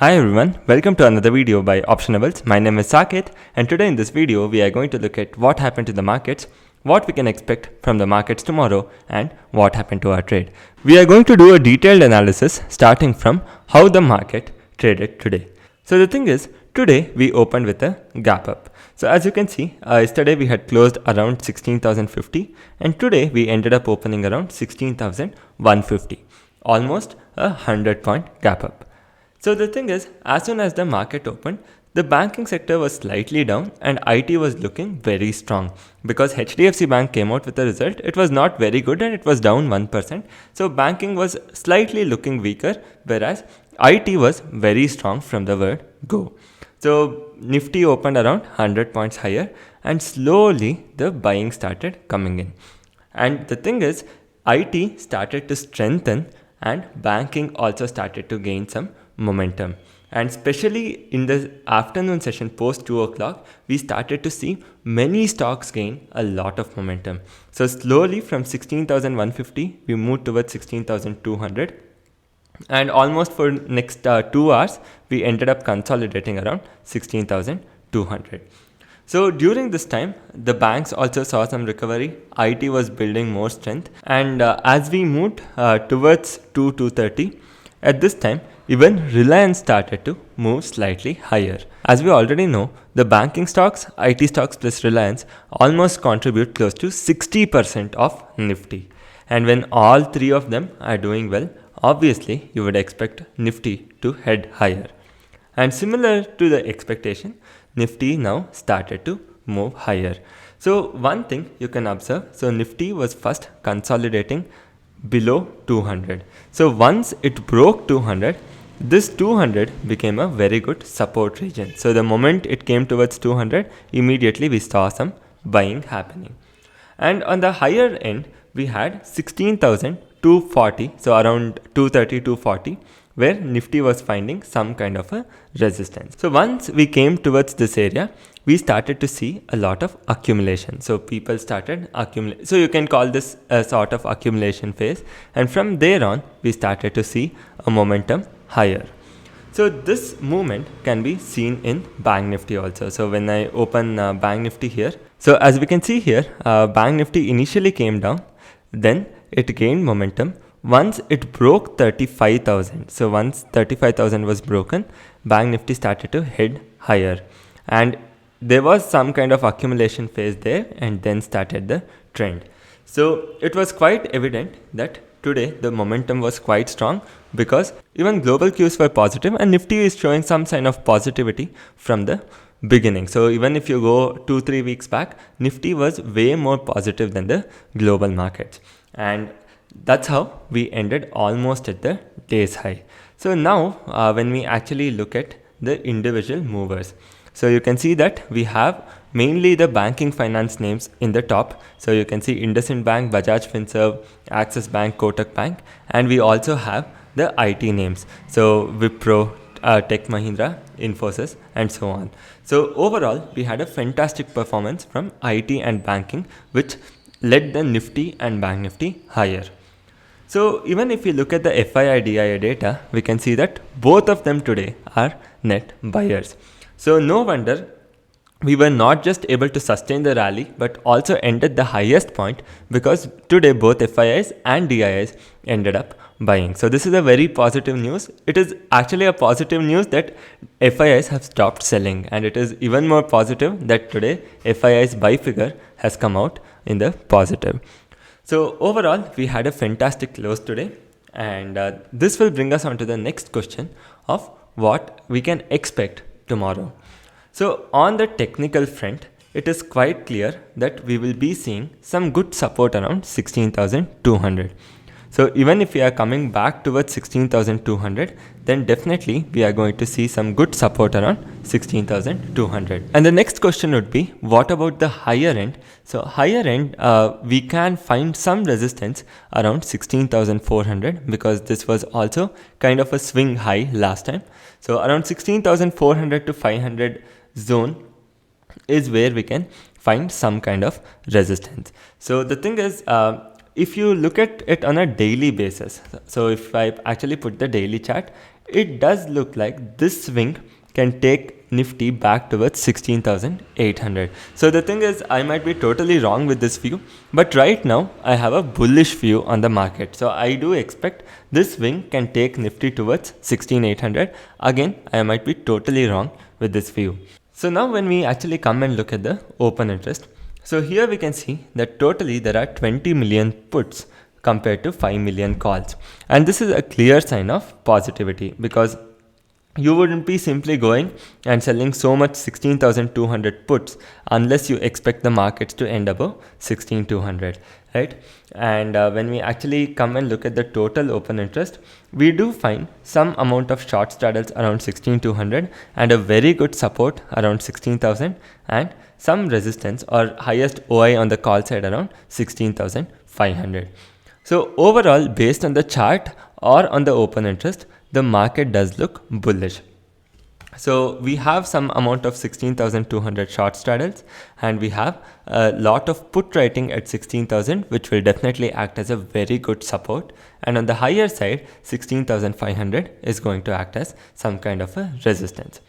Hi everyone, welcome to another video by Optionables. My name is Saket, and today in this video we are going to look at what happened to the markets, what we can expect from the markets tomorrow, and what happened to our trade. We are going to do a detailed analysis starting from how the market traded today. So the thing is, today we opened with a gap up. So as you can see, yesterday we had closed around 16,050 and today we ended up opening around 16,150, almost a 100-point gap up. So the thing is, as soon as the market opened, the banking sector was slightly down and IT was looking very strong because HDFC Bank came out with a result. It was not very good and it was down 1%. So banking was slightly looking weaker, whereas IT was very strong from the word go. So Nifty opened around 100 points higher and slowly the buying started coming in. And the thing is, IT started to strengthen and banking also started to gain some momentum. And especially in the afternoon session post 2 o'clock, we started to see many stocks gain a lot of momentum. So slowly from 16,150, we moved towards 16,200. And almost for next 2 hours, we ended up consolidating around 16,200. So during this time, the banks also saw some recovery. IT was building more strength. And as we moved towards 230, at this time, even Reliance started to move slightly higher. As we already know, the banking stocks, IT stocks plus Reliance almost contribute close to 60% of Nifty. And when all three of them are doing well, obviously you would expect Nifty to head higher. And similar to the expectation, Nifty now started to move higher. So one thing you can observe, so Nifty was first consolidating below 200. So once it broke 200, this 200 became a very good support region. So the moment it came towards 200, immediately we saw some buying happening. And on the higher end, we had 16,240, so around 230, 240, where Nifty was finding some kind of a resistance. So once we came towards this area, we started to see a lot of accumulation. So people started accumulating. So you can call this a sort of accumulation phase. And from there on, we started to see a momentum higher. So this movement can be seen in Bank Nifty also. So when I open Bank Nifty here, so as we can see here, Bank Nifty initially came down, then it gained momentum. Once it broke 35,000, so once 35,000 was broken, Bank Nifty started to head higher. And there was some kind of accumulation phase there and then started the trend. So it was quite evident that today the momentum was quite strong because even global cues were positive and Nifty is showing some sign of positivity from the beginning. So even if you go 2-3 weeks back, Nifty was way more positive than the global markets. And that's how we ended almost at the day's high. So now when we actually look at the individual movers, so you can see that we have mainly the banking finance names in the top. So you can see IndusInd Bank, Bajaj Finserv, Axis Bank, Kotak Bank, and we also have the IT names. So Wipro, Tech Mahindra, Infosys, and so on. So overall, we had a fantastic performance from IT and banking, which led the Nifty and Bank Nifty higher. So even if we look at the FII DII data, we can see that both of them today are net buyers. So no wonder we were not just able to sustain the rally, but also ended the highest point because today both FIIs and DIIs ended up buying. So this is a very positive news. It is actually a positive news that FIIs have stopped selling, and it is even more positive that today FII's buy figure has come out in the positive. So overall, we had a fantastic close today, and this will bring us on to the next question of what we can expect tomorrow. So on the technical front, it is quite clear that we will be seeing some good support around 16,200. So even if we are coming back towards 16,200, then definitely we are going to see some good support around 16,200. And the next question would be, what about the higher end? So higher end, we can find some resistance around 16,400 because this was also kind of a swing high last time. So around 16,400 to 500 zone is where we can find some kind of resistance. So the thing is, if you look at it on a daily basis, so if I actually put the daily chart, it does look like this swing can take Nifty back towards 16,800. So the thing is, I might be totally wrong with this view, but right now I have a bullish view on the market. So I do expect this swing can take Nifty towards 16,800. Again, I might be totally wrong with this view. So now when we actually come and look at the open interest, so here we can see that totally there are 20 million puts compared to 5 million calls. And this is a clear sign of positivity, because you wouldn't be simply going and selling so much 16,200 puts unless you expect the markets to end above 16,200, right? And when we actually come and look at the total open interest, we do find some amount of short straddles around 16,200 and a very good support around 16,000 and some resistance or highest OI on the call side around 16,500. So overall, based on the chart or on the open interest, the market does look bullish. So we have some amount of 16,200 short straddles, and we have a lot of put writing at 16,000, which will definitely act as a very good support. And on the higher side, 16,500 is going to act as some kind of a resistance.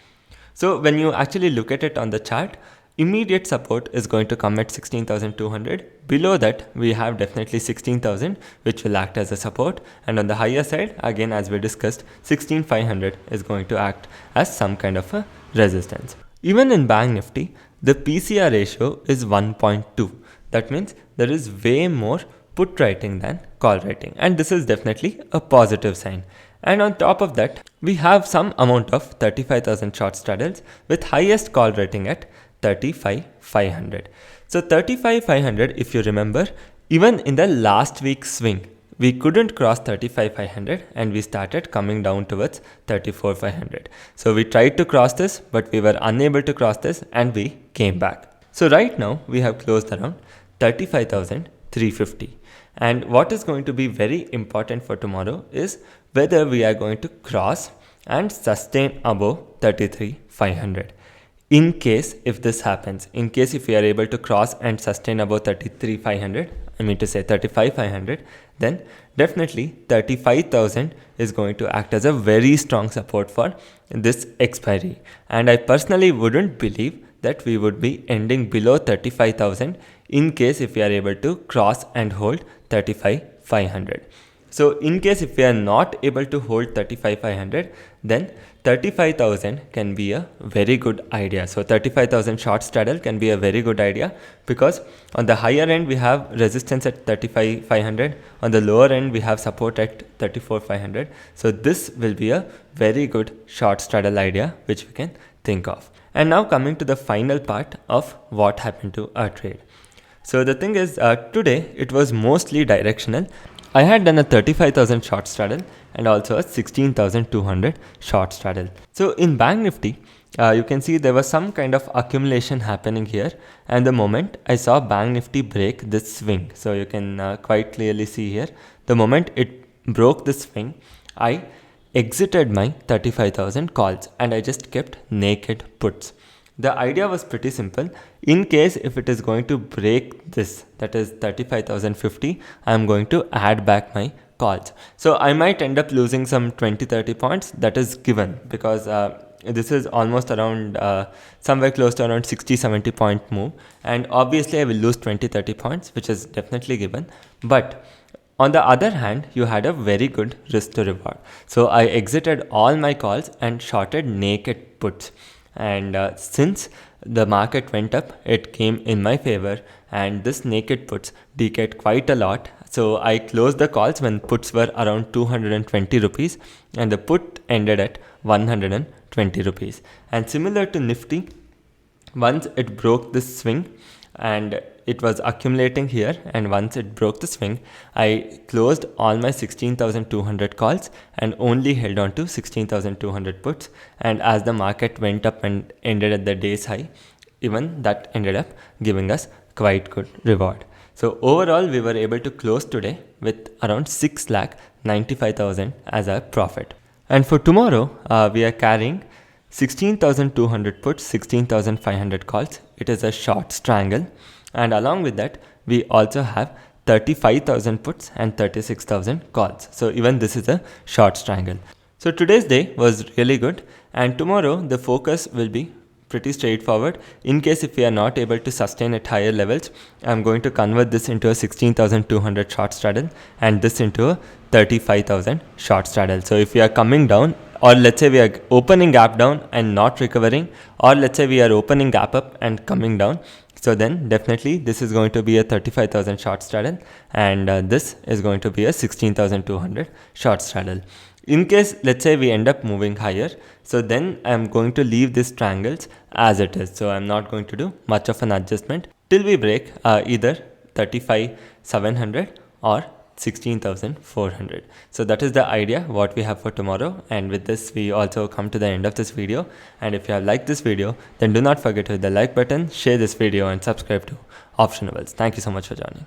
So when you actually look at it on the chart, immediate support is going to come at 16,200. Below that, we have definitely 16,000, which will act as a support. And on the higher side, again, as we discussed, 16,500 is going to act as some kind of a resistance. Even in Bank Nifty, the PCR ratio is 1.2. That means there is way more put writing than call writing. And this is definitely a positive sign. And on top of that, we have some amount of 35,000 short straddles with highest call rating at 35,500. So 35,500, if you remember, even in the last week's swing, we couldn't cross 35,500 and we started coming down towards 34,500. So we tried to cross this, but we were unable to cross this and we came back. So right now we have closed around 35,350. And what is going to be very important for tomorrow is whether we are going to cross and sustain above 33,500. In case if this happens, in case if we are able to cross and sustain above 33,500, I mean to say 35,500, then definitely 35,000 is going to act as a very strong support for this expiry. And I personally wouldn't believe that we would be ending below 35,000 in case if we are able to cross and hold 35,500. So in case if we are not able to hold 35,500, then 35,000 can be a very good idea. So 35,000 short straddle can be a very good idea, because on the higher end we have resistance at 35,500, on the lower end we have support at 34,500. So this will be a very good short straddle idea which we can think of. And now coming to the final part of what happened to our trade. So the thing is, today it was mostly directional. I had done a 35,000 short straddle and also a 16,200 short straddle. So in Bank Nifty, you can see there was some kind of accumulation happening here, and the moment I saw Bank Nifty break this swing, so you can quite clearly see here, the moment it broke this swing, I exited my 35,000 calls and I just kept naked puts. The idea was pretty simple. In case if it is going to break this, that is 35,050, I am going to add back my calls. So I might end up losing some 20-30 points. That is given, because this is almost around somewhere close to around 60-70 point move. And obviously I will lose 20-30 points, which is definitely given. But on the other hand, you had a very good risk to reward. So I exited all my calls and shorted naked puts. And since the market went up, it came in my favor, and this naked puts decayed quite a lot. So I closed the calls when puts were around 220 rupees and the put ended at 120 rupees. And similar to Nifty, once it broke this swing and it was accumulating here, and once it broke the swing, I closed all my 16,200 calls and only held on to 16,200 puts. And as the market went up and ended at the day's high, even that ended up giving us quite good reward. So overall, we were able to close today with around 6,95,000 as our profit. And for tomorrow, we are carrying 16,200 puts, 16,500 calls. It is a short strangle. And along with that, we also have 35,000 puts and 36,000 calls. So even this is a short triangle. So today's day was really good, and tomorrow the focus will be pretty straightforward. In case if we are not able to sustain at higher levels, I'm going to convert this into a 16,200 short straddle and this into a 35,000 short straddle. So if we are coming down, or let's say we are opening gap down and not recovering, or let's say we are opening gap up and coming down, so then definitely this is going to be a 35,000 short straddle, and this is going to be a 16,200 short straddle. In case let's say we end up moving higher, so then I'm going to leave these triangles as it is. So I'm not going to do much of an adjustment till we break either 35,700 or 16,400. So that is the idea what we have for tomorrow, and with this we also come to the end of this video. And if you have liked this video, then do not forget to hit the like button, share this video and subscribe to Optionables. Thank you so much for joining.